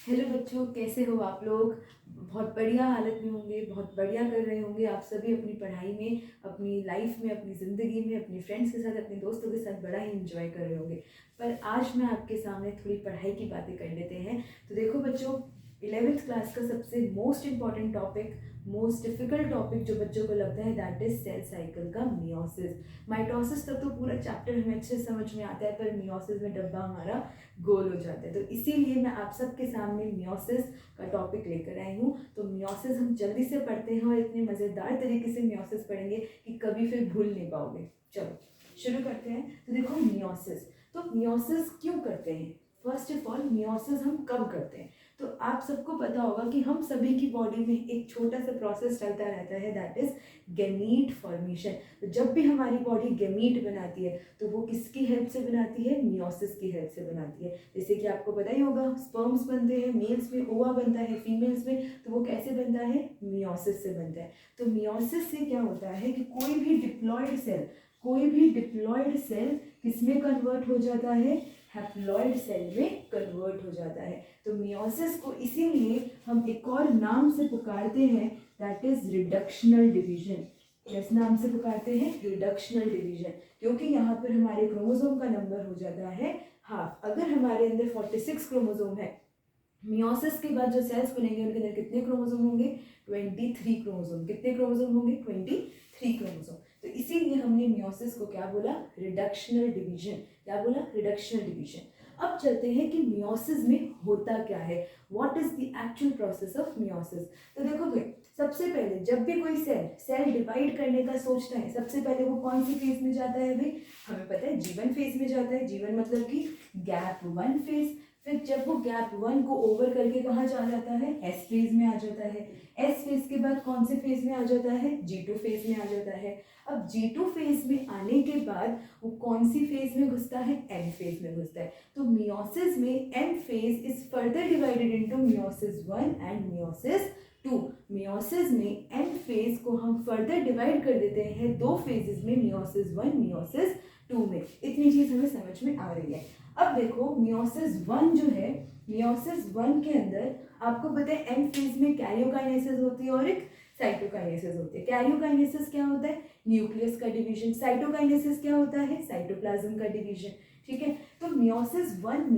Hello बच्चों, कैसे हो आप लोग। बहुत बढ़िया हालत में होंगे, बहुत बढ़िया कर रहे होंगे आप सभी अपनी पढ़ाई में, अपनी लाइफ में, अपनी ज़िंदगी में, अपने फ्रेंड्स के साथ, अपने दोस्तों के साथ बड़ा ही इंजॉय कर रहे होंगे। पर आज मैं आपके सामने थोड़ी पढ़ाई की बातें कर लेते हैं। तो देखो बच्चों, 11th क्लास का सबसे most important topic, most difficult topic जो बच्चों को लगता है, दैट इज सेल साइकिल का मियोसिस। माइटोसिस तक तो पूरा चैप्टर हमें अच्छे समझ में आता है, पर मियोसिस में डब्बा हमारा गोल हो जाता है। तो इसीलिए मैं आप सबके सामने मियोसिस का टॉपिक लेकर आई हूँ। तो मियोसिस हम जल्दी से पढ़ते हैं और इतने मज़ेदार तरीके से मियोसिस पढ़ेंगे कि कभी फिर भूल नहीं पाओगे। चलो शुरू करते हैं। तो देखो मियोसिस, तो मियोसिस क्यों करते हैं। फर्स्ट ऑफ ऑल, मियोसिस हम कब करते हैं। तो आप सबको पता होगा कि हम सभी की बॉडी में एक छोटा सा प्रोसेस चलता रहता है, दैट इज गैमीट फॉर्मेशन। तो जब भी हमारी बॉडी गैमीट बनाती है तो वो किसकी हेल्प से बनाती है, मियोसिस की हेल्प से बनाती है। जैसे कि आपको पता ही होगा, स्पर्म्स बनते हैं, मेल्स में ओवा बनता है, फीमेल्स में तो वो कैसे बनता है, मियोसिस से बनता है। तो मियोसिस से क्या होता है कि कोई भी डिप्लॉयड सेल किसमें कन्वर्ट हो जाता है, हैप्लॉयड सेल में कन्वर्ट हो जाता है। तो मियोसिस को इसीलिए हम एक और नाम से पुकारते हैं, दैट इज रिडक्शनल डिवीजन। किस नाम से पुकारते हैं, रिडक्शनल डिवीजन, क्योंकि यहाँ पर हमारे क्रोमोसोम का नंबर हो जाता है हाफ। अगर हमारे अंदर 46 क्रोमोसोम है, मियोसिस के बाद जो सेल्स बनेंगे उनके अंदर कितने क्रोमोसोम होंगे, 23 क्रोमोसोम। कितने क्रोमोसोम होंगे, 23 क्रोमोसोम। तो इसीलिए हमने मियोसिस को क्या बोला, रिडक्शनल डिवीजन। क्या बोला, रिडक्शनल डिवीजन। अब चलते हैं कि मियोसिस में होता क्या है, what is the actual process of meiosis. तो देखो भाई, सबसे पहले जब भी कोई सेल डिवाइड करने का सोचता है, सबसे पहले वो कौन सी फेज में जाता है भाई, हमें पता है G1 फेज में जाता है। G1 मतलब कि गैप 1 फेज। फिर जब वो गैप 1 को ओवर करके कहाँ जा जाता है, S फेज में आ जाता है। S फेज के बाद कौन से फेज में आ जाता है, G2 फेज में आ जाता है। अब G2 फेज में आने के बाद वो कौन सी फेज में घुसता है, M फेज में घुसता है। तो मियोसिस में M phase is further divided into meiosis 1 and meiosis 2। Meiosis में M फेज को हम फर्दर डिवाइड कर देते हैं दो फेजेस में, मियोसिस 1 मियोसिस 2 में। इतनी चीज हमें समझ में आ रही है। अब देखो मियोसिस 1 जो है, मियोसिस 1 के अंदर आपको पता है एम फेज में कैरियोकाइनेसिस होती है और एक साइटोकाइनेसिस होती है। कैरियोकाइनेसिस क्या होता है, न्यूक्लियस का डिवीजन। साइटोकाइनेसिस क्या होता है, साइटोप्लाज्म का डिवीजन। ठीक है, तो मियोसिस 1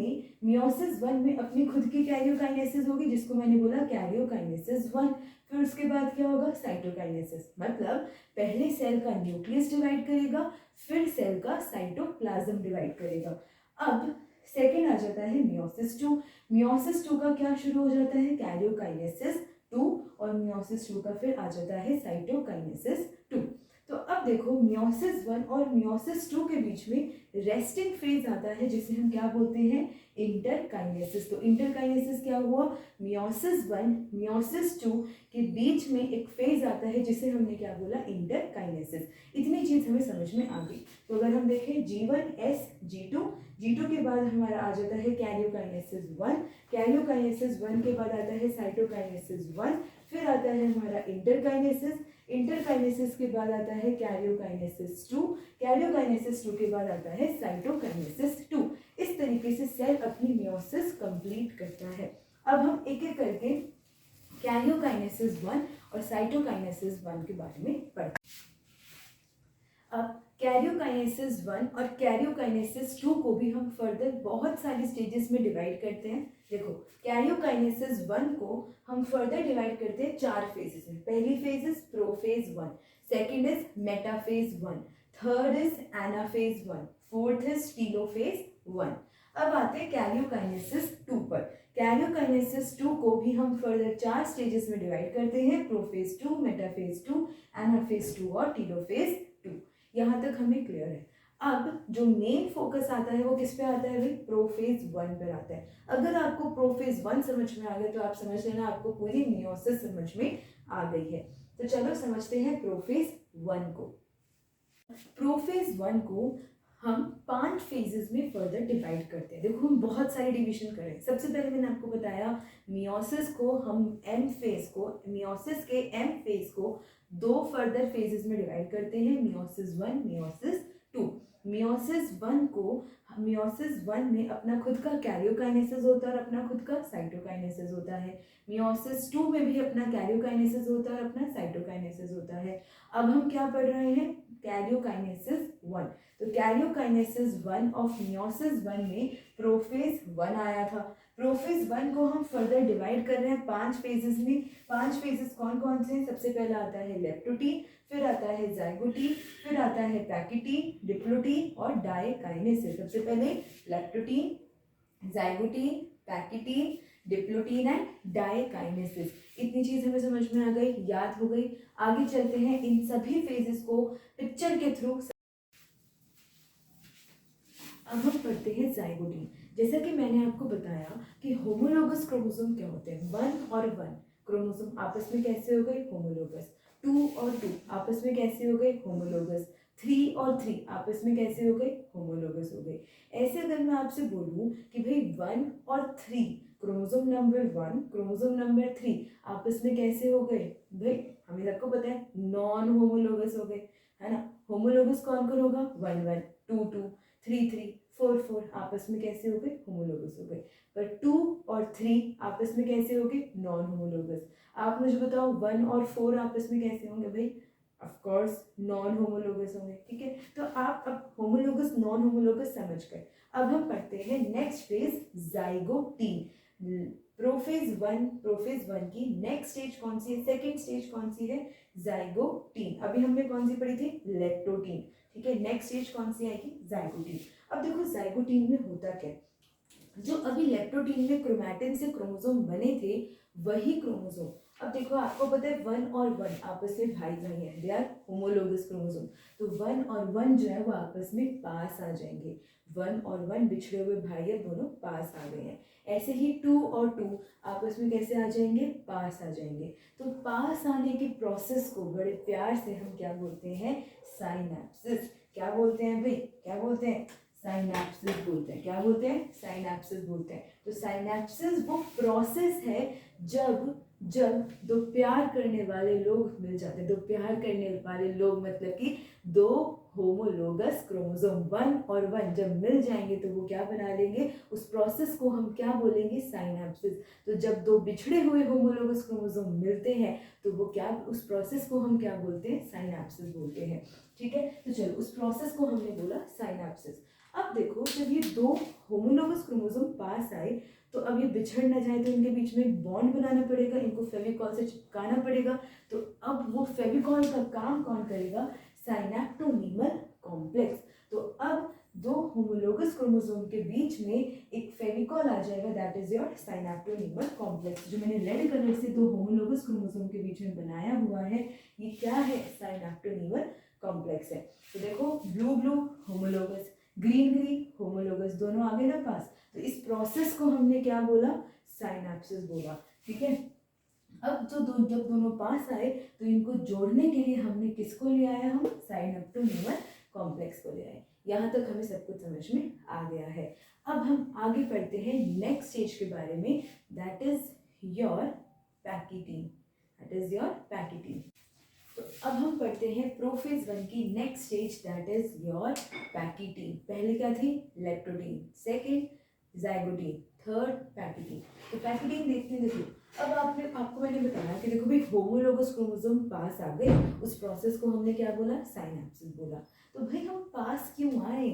में अपनी खुद की कैरियोकाइनेसिस होगी, जिसको मैंने बोला कैरियोकाइनेसिस 1। फिर उसके बाद क्या होगा, साइटोकाइनेसिस। मतलब पहले सेल का न्यूक्लियस डिवाइड करेगा, फिर सेल का साइटोप्लाज्म डिवाइड करेगा। अब सेकेंड आ जाता है मियोसिस 2। मियोसिस 2 का क्या शुरू हो जाता है, कैरियोकाइनेसिस 2, और मियोसिस 2 का फिर आ जाता है साइटोकाइनेसिस 2। तो अब देखो मियोसिस 1 और मियोसिस 2 के बीच में रेस्टिंग फेज आता है, जिसे हम क्या बोलते हैं, इंटरकाइनेसिस। तो इंटरकाइनेसिस क्या हुआ, मियोसिस 1 मियोसिस 2 के बीच में एक फेज आता है, जिसे हमने क्या बोला, इंटरकाइनेसिस। इतनी चीज हमें समझ में आ गई। तो अगर हम देखें G1 S G2 के बाद हमारा आ जाता है कैरियोकाइनेसिस 1, कैरियोकाइनेसिस 1 के बाद आता है साइटोकाइनेसिस 1, फिर आता है हमारा इंटरकाइनेसिस के बाद आता है कैरियोकाइनेसिस 2, कैरियोकाइनेसिस 2 के बाद आता है साइटोकाइनेसिस 2। इस तरीके से सेल अपनी मियोसिस कंप्लीट करता है। अब हम एक एक करके कैरियोकाइनेसिस 1 और साइटोकाइनेसिस 1 के बारे में पढ़ते हैं। अब कैरियोकाइनेसिस 1 और कैरियोकाइनेसिस 2 को भी हम फर्दर बहुत सारी स्टेजेस में डिवाइड करते हैं। देखो, कैरियोकाइनेसिस 1 को हम फर्दर डिवाइड करते हैं 4 फेजेस में। पहली phase is prophase 1, second is metaphase 1, third is anaphase 1, fourth is telophase 1। अब आते हैं कैरियोकाइनेसिस 2 पर। कैरियोकाइनेसिस 2 को भी हम फर्दर 4 स्टेजेस में डिवाइड करते हैं, प्रोफेज 2, मेटाफेज 2, एनाफेज 2 और टीलोफेज 2। यहाँ तक हमें क्लियर है। अब जो मेन फोकस आता है वो किस पे आता है भाई, प्रोफेज 1 पर आता है। अगर आपको प्रोफेज 1 समझ में आ गया तो आप समझ लेना आपको पूरी मियोसिस समझ में आ गई है। तो चलो समझते हैं प्रोफेज 1 को। प्रोफेज 1 को हम 5 फेजेस में फर्दर डिवाइड करते हैं। देखो हम बहुत सारे डिवीजन करें। सबसे पहले मैंने आपको बताया मियोसिस को हम मियोसिस के एम फेज को 2 फर्दर फेजेस में डिवाइड करते हैं, मियोसिस 1 मियोसिस 2। मियोसिस वन में अपना खुद का कैरियोकाइनेसिस होता है और अपना खुद का साइटोकाइनेसिस होता है। मियोसिस टू में भी अपना कैरियोकाइनेसिस होता है और अपना साइटोकाइनेसिस होता है। अब हम क्या पढ़ रहे हैं, कैरियोकाइनेसिस वन। तो karyokinesis one of meiosis one में प्रोफेज वन आया था। प्रोफेज वन को हम फर्दर डिवाइड कर रहे हैं 5 फेजेस में। 5 फेजेस कौन कौन से हैं? सबसे पहला आता है लेप्टोटीन, फिर आता है जाइगोटीन, फिर आता है पैकिटीन, डिप्लोटीन और डाइकाइनेसिस। सबसे पहले leptotene, zygotene, pachytene, diplotene and diakinesis. इतनी चीज हमें समझ में आ गई, याद हो गई। आगे चलते हैं, इन सभी फेजेस को पिक्चर के थ्रू। अब हम पढ़ते हैं जाइगोटीन। जैसा कि मैंने आपको बताया कि होमोलोगस क्रोमोसोम क्या होते हैं, 1 और 1 क्रोमोसोम आपस में कैसे हो गए, होमोलोगस। 2 और 2 आपस में कैसे हो गए, होमोलोगस। 3 और 3 आपस में कैसे हो गए, होमोलोगस हो गए। ऐसे अगर मैं आपसे बोलूं कि भाई 1 और 3 क्रोमोसोम नंबर 1 क्रोमोसोम नंबर 3 आपस में कैसे हो गए, भाई हमें सबको पता है नॉन होमोलोगस हो गए, है ना। होमोलोगस कौन कौन होगा, 1 1, 2 2, 3 3, 4 4 आपस में कैसे हो गए, होमोलोगस हो गए। पर 2 और 3 आपस में कैसे हो गए, नॉन होमोलोगस। आप मुझे बताओ 1 और 4 आपस में कैसे होंगे, भाई ऑफ कोर्स नॉन होमोलोगस होंगे। ठीक है, तो आप अब होमोलोगस नॉन होमोलोगस समझ गए। अब हम पढ़ते हैं next phase, zygotene. Prophase one की नेक्स्ट स्टेज कौन सी है, सेकेंड स्टेज कौन सी है, जाइगोटीन। अभी हमने कौन सी पढ़ी थी, लेप्टोटीन। ठीक है, नेक्स्ट स्टेज कौन सी आएगी, जाइगोटीन। अब देखो जाइगोटीन में होता क्या, जो अभी लेप्टोटीन में क्रोमैटिन से क्रोमोसोम बने थे वही क्रोमोसोम, अब देखो आपको पता है 1 और 1 आपस में भाई भाई हैं, दे आर होमोलोगस क्रोमोसोम। तो 1 और 1 जो है वो आपस में पास आ जाएंगे। 1 और 1 बिछड़े हुए भाई है, दोनों पास आ गए हैं। ऐसे ही 2 और 2 आपस में कैसे आ जाएंगे, पास आ जाएंगे। तो पास आने के प्रोसेस को बड़े प्यार से हम क्या बोलते हैं, साइनैप्सिस। क्या बोलते हैं भाई, क्या बोलते हैं, साइनैप्सिस बोलते हैं। क्या बोलते हैं, साइनैप्सिस बोलते हैं। तो साइनैप्सिस वो प्रोसेस है जब जब दो प्यार करने वाले लोग मिल जाते हैं। दो प्यार करने वाले लोग मतलब कि दो होमोलोगस क्रोमोसोम 1 और 1 जब मिल जाएंगे तो वो क्या बना लेंगे, उस प्रोसेस को हम क्या बोलेंगे, साइनैप्सिस। तो जब दो बिछड़े हुए होमोलोगस क्रोमोसोम मिलते हैं तो वो क्या, उस प्रोसेस को हम क्या बोलते हैं, साइनैप्सिस बोलते हैं। ठीक है, तो चलो उस प्रोसेस को हमने बोला साइनैप्सिस। अब देखो जब ये दो होमोलोगस क्रोमोसोम पास आए तो अब ये बिछड़ ना जाए तो इनके बीच में एक बॉन्ड बनाना पड़ेगा, इनको फेविकॉल से चिपकाना पड़ेगा। तो अब वो फेविकॉल का काम कौन करेगा, साइनैप्टोनीमल कॉम्प्लेक्स। तो अब दो होमोलोगस क्रोमोसोम के बीच में एक फेविकॉल आ जाएगा, दैट इज योर साइनैप्टोनीमल कॉम्प्लेक्स। जो मैंने रेड कलर से दो होमोलोगस क्रोमोसोम के बीच में बनाया हुआ है ये क्या है, साइनैप्टोनीमल कॉम्प्लेक्स है। तो देखो blue blue homologous, green green homologous, दोनों आ गए ना पास। तो इस प्रोसेस को हमने क्या बोला, साइनैप्सिस बोला। ठीक है, अब जब दोनों पास आए तो इनको जोड़ने के लिए हमने किसको ले आया, हम साइनैप्टोनीमल कॉम्प्लेक्स को ले आए। यहाँ तक हमें सब कुछ समझ में आ गया है। अब हम आगे पढ़ते हैं नेक्स्ट स्टेज के बारे में, that is your pachytene, that is your pachytene. तो अब हम पढ़ते हैं प्रोफेज 1 की next stage, that is your pachytene. पहले क्या थी, leptotene, second zygotene, third pachytene. तो पैकिटीन देखते हैं। देखो अब आपको मैंने बताया कि देखो भाई होमोलोगस क्रोमोसोम पास आ गए, उस प्रोसेस को हमने क्या बोला, साइनैप्सिस बोला। तो भाई हम पास क्यों आए,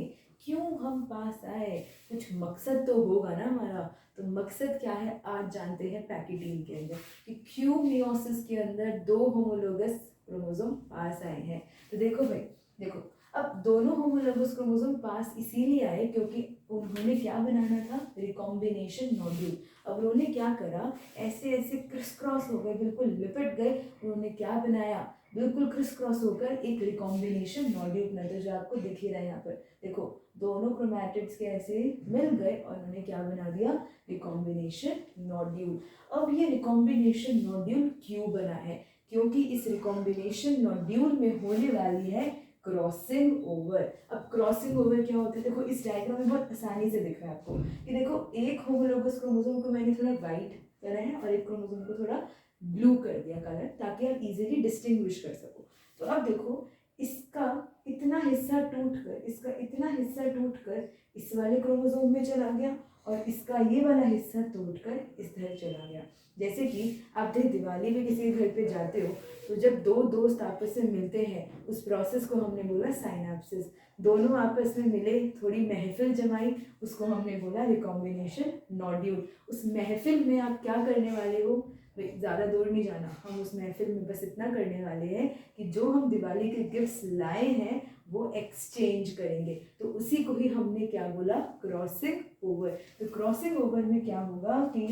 क्यों हम पास आए, कुछ मकसद तो होगा ना हमारा। तो मकसद क्या है, आज जानते हैं पैकिटीन के अंदर कि क्यों मियोसिस के अंदर दो होमोलोगस क्रोमोसोम पास आए हैं। तो देखो भाई, देखो अब दोनों होमोलोगस क्रोमोसोम पास इसीलिए आए क्योंकि उन्होंने क्या बनाना था, रिकॉम्बिनेशन नॉड्यूल। अब उन्होंने क्या करा, ऐसे ऐसे क्रिस क्रॉस हो गए, बिल्कुल लिपट गए। उन्होंने क्या बनाया, बिल्कुल क्रिस क्रॉस होकर एक रिकॉम्बिनेशन नॉड्यूल बना, तो जो आपको दिख ही रहा है यहाँ पर। देखो दोनों क्रोमैटिड्स के ऐसे मिल गए और उन्होंने क्या बना दिया, रिकॉम्बिनेशन नॉड्यूल। अब ये रिकॉम्बिनेशन नॉड्यूल क्यों बना है, क्योंकि इस रिकॉम्बिनेशन नॉड्यूल में होने वाली है क्रॉसिंग ओवर। अब क्रॉसिंग ओवर क्या होता है, देखो इस डायग्राम में बहुत आसानी से दिख रहा है आपको कि देखो एक होमोलोगस क्रोमोसोम को मैंने थोड़ा वाइट करा है और एक क्रोमोसोम को थोड़ा ब्लू कर दिया कलर, ताकि आप इजीली डिस्टिंग्विश कर सको। तो अब देखो इसका इतना हिस्सा टूटकर, इसका इतना हिस्सा टूटकर इस वाले क्रोमोसोम में चला गया और इसका ये वाला हिस्सा तोड़कर इस तरह चला गया। जैसे कि आप दिवाली में किसी के घर पे जाते हो तो जब दो दोस्त आपस में मिलते हैं, उस प्रोसेस को हमने बोला साइनेप्सिस। दोनों आपस में मिले, थोड़ी महफिल जमाई, उसको हमने बोला रिकॉम्बिनेशन नॉड्यूल। उस महफिल में आप क्या करने वाले हो, ज़्यादा दूर नहीं जाना, हम उस महफिल में बस इतना करने वाले हैं कि जो हम दिवाली के गिफ्ट्स लाए हैं वो एक्सचेंज करेंगे। तो उसी को ही हमने क्या बोला, क्रॉसिंग ओवर। तो क्रॉसिंग ओवर में क्या होगा कि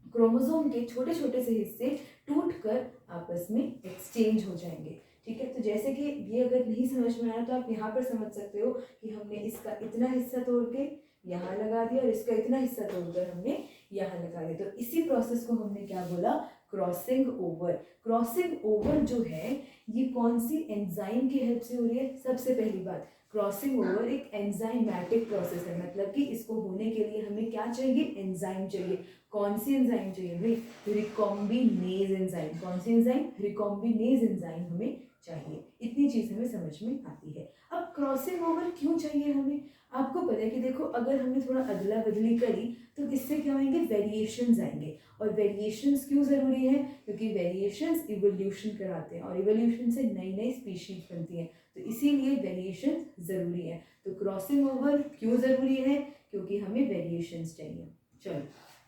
क्रोमोसोम के छोटे छोटे से हिस्से टूटकर आपस में एक्सचेंज हो जाएंगे। ठीक है, तो जैसे कि ये अगर नहीं समझ में आया तो आप यहाँ पर समझ सकते हो कि हमने इसका इतना हिस्सा तोड़ के यहाँ लगा दिया और इसका इतना हिस्सा तोड़कर हमने यहाँ लगा दिया। तो इसी प्रोसेस को हमने क्या बोला, क्रॉसिंग ओवर। क्रॉसिंग ओवर जो है ये कौन सी एंजाइम की हेल्प से हो रही है? सबसे पहली बात, क्रॉसिंग ओवर एक एंजाइमेटिक प्रोसेस है, मतलब कि इसको होने के लिए हमें क्या चाहिए, एंजाइम चाहिए। कौन सी एंजाइम चाहिए भाई? Recombinase enzyme. कौन सी एंजाइम? रिकॉम्बिनेज एंजाइम हमें चाहिए। इतनी चीज हमें समझ में आती है। अब क्रॉसिंग ओवर क्यों चाहिए हमें? आपको पता है कि देखो, अगर हमने थोड़ा अदला बदली करी तो इससे क्या होंगे, वेरिएशंस आएंगे। और वेरिएशंस क्यों जरूरी है? क्योंकि वेरिएशंस इवोल्यूशन कराते हैं और इवोल्यूशन से नई नई स्पीशीज बनती हैं, तो इसीलिए वेरिएशन जरूरी है। तो क्रॉसिंग ओवर क्यों जरूरी है? क्योंकि हमें वेरिएशंस चाहिए। चलो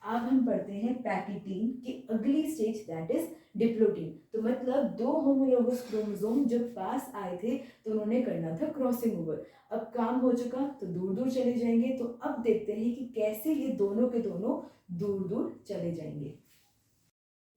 अब हम पढ़ते हैं पैकिटीन की अगली स्टेज, दैट इज डिप्लोटीन। तो मतलब दो होमोलोगस क्रोमोसोम जब पास आए थे तो उन्होंने करना था क्रॉसिंग ओवर। अब काम हो चुका तो दूर दूर चले जाएंगे। तो अब देखते हैं कि कैसे ये दोनों के दोनों दूर दूर चले जाएंगे।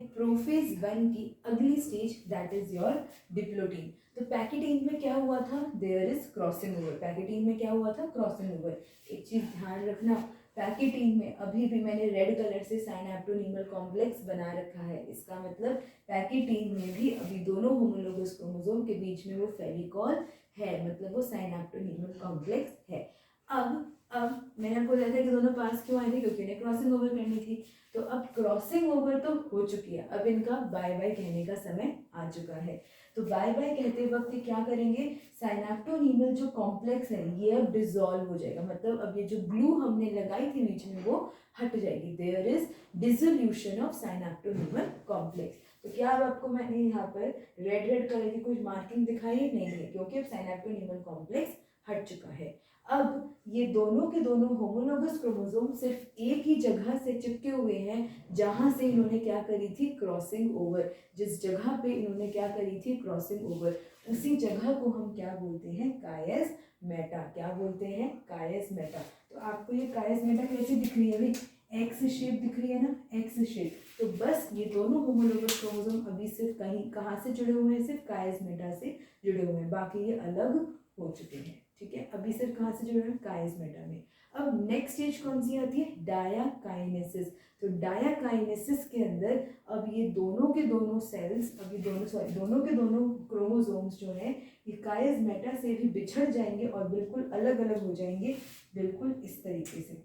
प्रोफेज 1 की अगली stage that is your diplotene. तो पैकिटीन में क्या हुआ था, देयर इज क्रॉसिंग ओवर। पैकिटीन में क्या हुआ था, क्रॉसिंग ओवर। एक चीज ध्यान रखना, पैकिटीन में अभी भी मैंने रेड कलर से साइनैप्टोनीमल कॉम्प्लेक्स बना रखा है, इसका मतलब पैकिटीन में भी अभी दोनों होमोलोगस क्रोमोसोम के बीच में वो फेविकॉल है, मतलब वो साइनैप्टोनीमल कॉम्प्लेक्स है। अब मैंने आपको बताया था कि दोनों पास क्यों आए थे, क्योंकि इन्हें क्रॉसिंग ओवर करनी थी। तो अब क्रॉसिंग ओवर तो हो चुकी है, अब इनका बाय बाय कहने का समय आ चुका है। तो बाय बाय कहते वक्त क्या करेंगे, साइनैप्टोनीमल जो कॉम्प्लेक्स है ये अब डिसॉल्व हो जाएगा, मतलब अब ये जो ग्लू हमने लगाई थी बीच में वो हट जाएगी। There is dissolution of synaptonemal complex. तो क्या अब आपको मैंने यहाँ पर रेड रेड कलर की कुछ मार्किंग दिखाई है? नहीं है, क्योंकि अब साइनैप्टोनीमल कॉम्प्लेक्स हट चुका है। अब ये दोनों के दोनों होमोलोगस क्रोमोसोम सिर्फ एक ही जगह से चिपके हुए हैं जहां से इन्होंने क्या करी थी, क्रॉसिंग ओवर। जिस जगह पे इन्होंने क्या करी थी, क्रॉसिंग ओवर, उसी जगह को हम क्या बोलते हैं, कायस मेटा। क्या बोलते हैं, कायस मेटा। तो आपको ये कायस मेटा कैसी दिख रही है भाई, एक्स शेप दिख रही है ना, एक्स शेप। तो बस ये दोनों होमोलोगस क्रोमोसोम अभी सिर्फ कहीं कहाँ से जुड़े हुए हैं, सिर्फ कायस मेटा से जुड़े हुए हैं, बाकी ये अलग हो चुके हैं। ठीक है, अभी सिर्फ कहाँ से जुड़े हैं, कायस मेटा में। अब नेक्स्ट स्टेज कौन सी आती है, डायाकाइनेसिस। तो डायाकाइनेसिस के अंदर अब ये दोनों के दोनों सेल्स, अब ये दोनों के दोनों क्रोमोसोम्स जो हैं ये कायस मेटा से भी बिछड़ जाएंगे और बिल्कुल अलग अलग हो जाएंगे, बिल्कुल इस तरीके से,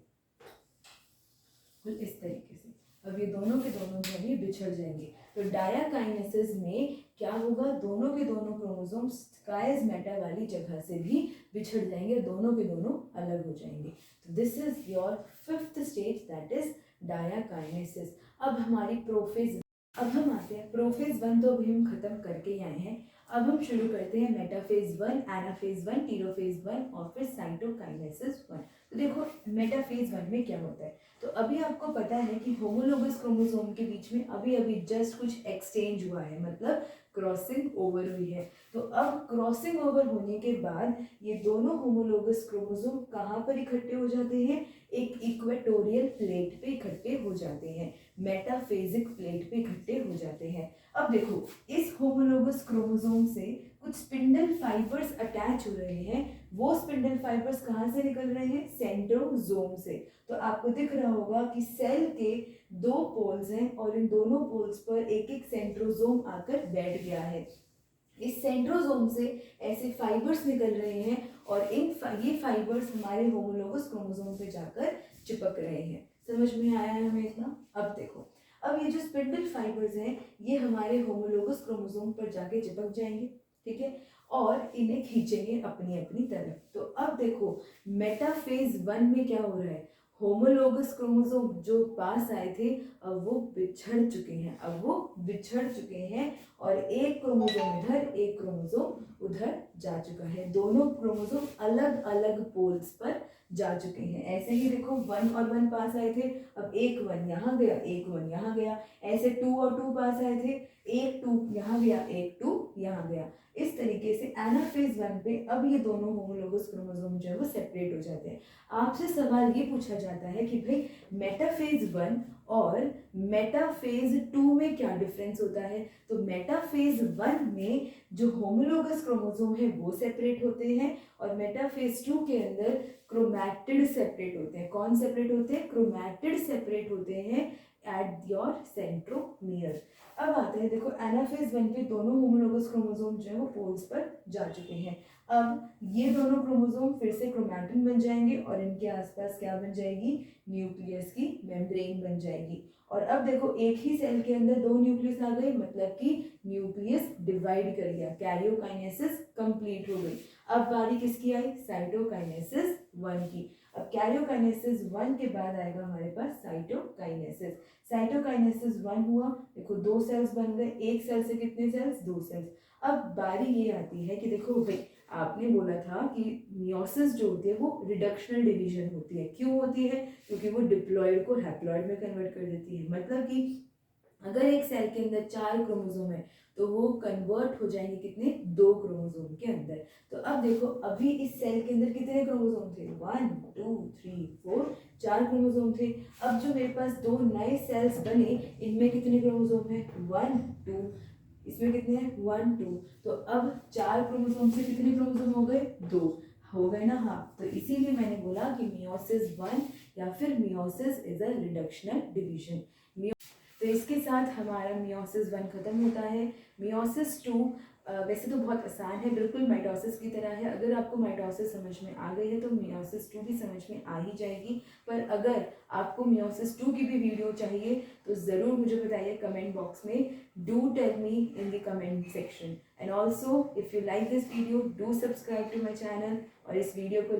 इस तरीके से। अब ये दोनों के दोनों जो है बिछड़ जाएंगे। तो डायाकाइनेसिस में क्या होगा, दोनों के दोनों क्रोमोसोम्स कायस मेटा वाली जगह से भी बिछड़ जाएंगे, दोनों के दोनों अलग हो जाएंगे। तो this is your fifth stage, that is diakinesis. अब हमारी प्रोफेज, अब हम आते हैं प्रोफेज 1 तो अभी हम खत्म करके ही आए हैं। अब हम शुरू करते हैं मेटाफेज 1, एनाफेज 1, टीलोफेज 1 और फिर साइटोकाइनेसिस 1। तो देखो मेटाफेज 1 में क्या होता है, तो अभी आपको पता है कि होमोलोगस क्रोमोसोम के बीच में अभी अभी जस्ट कुछ एक्सचेंज हुआ है, मतलब क्रॉसिंग ओवर हुई है। तो अब क्रॉसिंग ओवर होने के बाद ये दोनों होमोलोगस क्रोमोसोम कहाँ पर इकट्ठे हो जाते हैं, एक इक्वेटोरियल प्लेट पे इकट्ठे हो जाते हैं, मेटाफेजिक प्लेट पे इकट्ठे हो जाते हैं। अब देखो, इस होमोलोगस क्रोमोसोम से कुछ स्पिंडल फाइबर्स अटैच हो रहे हैं, वो स्पिंडल फाइबर्स कहाँ से निकल रहे हैं, सेंट्रोसोम से। तो आपको दिख रहा होगा कि सेल के दो पोल्स हैं और इन दोनों पोल्स पर एक एक सेंट्रोसोम आकर बैठ गया है। इस सेंट्रोसोम से ऐसे फाइबर्स निकल रहे हैं और ये फाइबर्स हमारे होमोलोगस क्रोमोसोम पे जाकर चिपक रहे हैं। समझ में आया है हमें इतना? अब देखो, अब ये जो स्पिंडल फाइबर्स हैं ये हमारे होमोलोगस क्रोमोसोम पर जाके चिपक जाएंगे, ठीक है। और इन्हें खींचेंगे अपनी अपनी तरफ। तो अब देखो मेटाफेज 1 में क्या हो रहा है, होमोलोगस क्रोमोसोम जो पास आए थे अब वो बिछड़ चुके हैं, अब वो बिछड़ चुके हैं और एक क्रोमोसोम इधर एक क्रोमोसोम उधर जा चुका है, दोनों क्रोमोसोम अलग अलग पोल्स पर जा चुके हैं। ऐसे ही देखो 1 और 1 पास आए थे, अब एक 1 यहाँ गया एक 1 यहाँ गया, ऐसे 2 और 2 पास आए थे, एक 2 यहाँ गया एक 2 यहाँ गया। इस तरीके से एनाफेज 1 पे अब ये दोनों होमोलोगस क्रोमोसोम जो है वो सेपरेट हो जाते हैं। आपसे सवाल ये पूछा जाता है कि भाई मेटाफेज 1 और मेटाफेज 2 में क्या डिफरेंस होता है। तो मेटाफेज 1 में जो होमोलोगस क्रोमोसोम है वो सेपरेट होते हैं और मेटाफेज 2 के अंदर क्रोमैटिड सेपरेट होते हैं। कौन सेपरेट होते हैं, क्रोमैटिड सेपरेट होते हैं एट योर सेंट्रोमियर। अब आते हैं देखो एनाफेज 1 पे दोनों होमोलोगस क्रोमोसोम जो है वो पोल्स पर जा चुके हैं। अब ये दोनों क्रोमोसोम फिर से क्रोमैटिन बन जाएंगे और इनके आसपास क्या बन जाएगी, न्यूक्लियस की मेम्ब्रेन बन जाएगी। और अब देखो एक ही सेल के अंदर दो न्यूक्लियस आ गए, मतलब कि न्यूक्लियस डिवाइड कर गया, कैरियोकाइनेसिस कंप्लीट हो गई। अब बारी किसकी आई, साइटोकाइनेसिस 1 की। अब कैरियोकाइनेसिस 1 के बाद आएगा हमारे पास साइटोकाइनेसिस। साइटोकाइनेसिस 1 हुआ, देखो 2 सेल्स बन गए, एक सेल से कितने सेल्स, 2 सेल्स। अब बारी ये आती है कि देखो भाई आपने बोला था कि मियोसिस जो होती है वो रिडक्शनल डिवीजन होती है। क्यों होती है, क्योंकि वो डिप्लॉइड को हैप्लॉइड में कन्वर्ट कर देती है। मतलब कि अगर एक सेल के अंदर 4 क्रोमोसोम है तो वो कन्वर्ट हो जाएंगे कितने, 2 क्रोमोसोम के अंदर। तो अब देखो अभी इस सेल के अंदर कितने क्रोमोसोम थे, 1 2 3 4, 4 क्रोमोसोम थे। अब जो मेरे पास 2 नए सेल्स बने इनमें कितने क्रोमोसोम है, 1 2, इसमें कितने हैं 1 2। तो अब 4 क्रोमोसोम से कितने क्रोमोसोम हो गए, 2 हो गए ना। हाँ, तो इसीलिए मैंने बोला कि मियोसिस 1 या फिर meiosis is a reductional division. तो इसके साथ हमारा मियोसिस 1 खत्म होता है। मियोसिस 2 वैसे तो बहुत आसान है, बिल्कुल माइटोसिस की तरह है। अगर आपको माइटोसिस समझ में आ गई है तो मियोसिस 2 भी समझ में आ ही जाएगी। पर अगर आपको मियोसिस 2 की भी वीडियो चाहिए तो ज़रूर मुझे बताइए कमेंट बॉक्स में, do tell me in the comment section. And also if you like this video do subscribe to my channel और इस वीडियो को